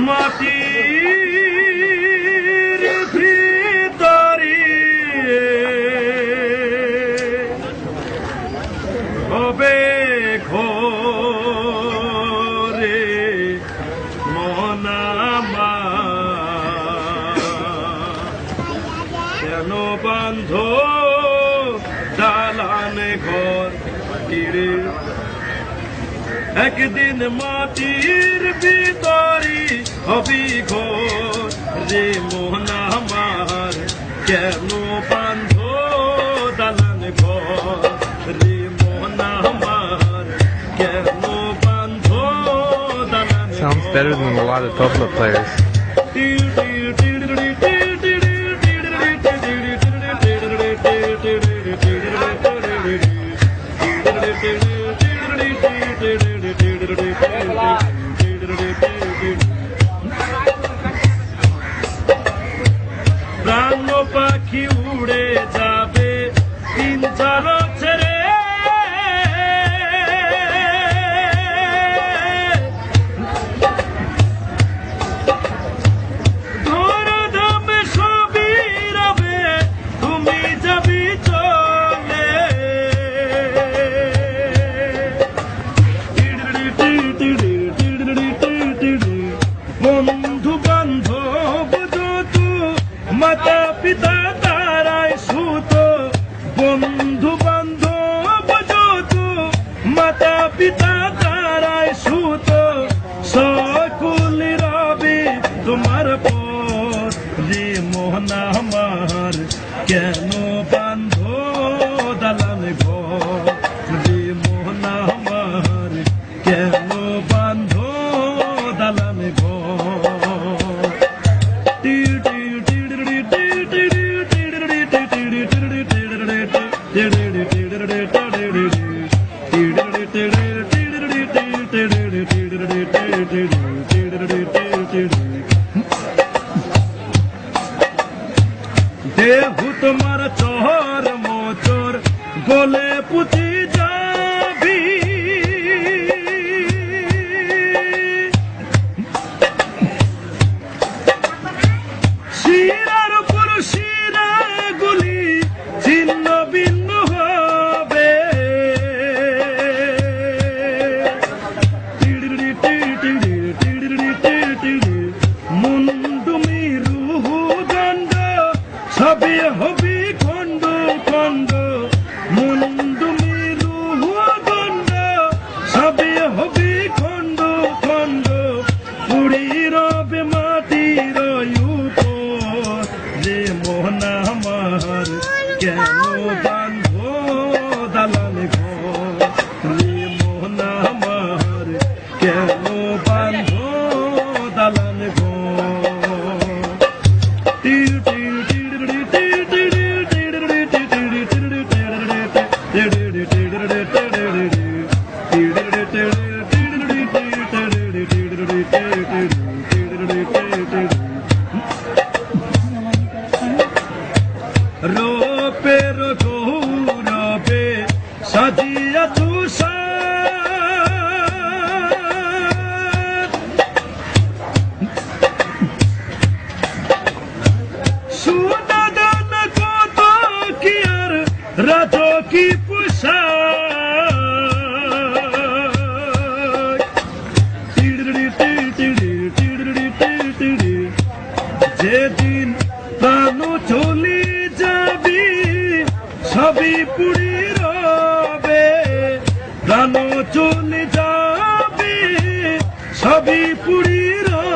মাটির ভিতরে হবে ঘরে মন আমার কেন বান্ধ দালান ঘর তীরে একদিন মাটির ভিতরে হবি ঘর রে মন আমার কেন বান্ধ দালান ঘর রে মন আমার কেন বান্ধ দালান ঘর। Sounds better than a lot of tabla players. প্রাণ পাখি উড়ে যাবে পিঞ্জর ছেড়ে ধরধামে সবই রবে তুমি যাবি চলে বন্ধু বান্ধব যত মাতা পিতা তারাই সুত বন্ধু বান্ধব যত মাতা পিতা তারাই সুত সকলে রবে তোমার পর রে মোহন আমার কেন বান্ধ দালান ঘর রে মোহন আমার কেন বান্ধ দালান ঘর। দেহু তোমার চহর মোচর গলে পুঁতি যাবি শিরার উপর শিরা গুলি ছিন্ন ভিন্ন হবে মুন্ডুমি রুহু দণ্ড সবই হবি খণ্ড খণ্ড মুন্ডুমি রুহু দণ্ড সবই হবি খণ্ড খণ্ড পুরি রবে মাটির উপর রে মোহন আমার কেন বান্ধ দালান ঘর রে মোহন আমার কেন বান্ধ দালান ঘর। রূপের গৌরবে সাজিয়া তুষার সুদাদান কত কি আর রাজ কি যেদিন প্রাণ চলে যাবি সবই পুড়ি রবে প্রাণ চলে যাবে সবই পুড়ি রবে।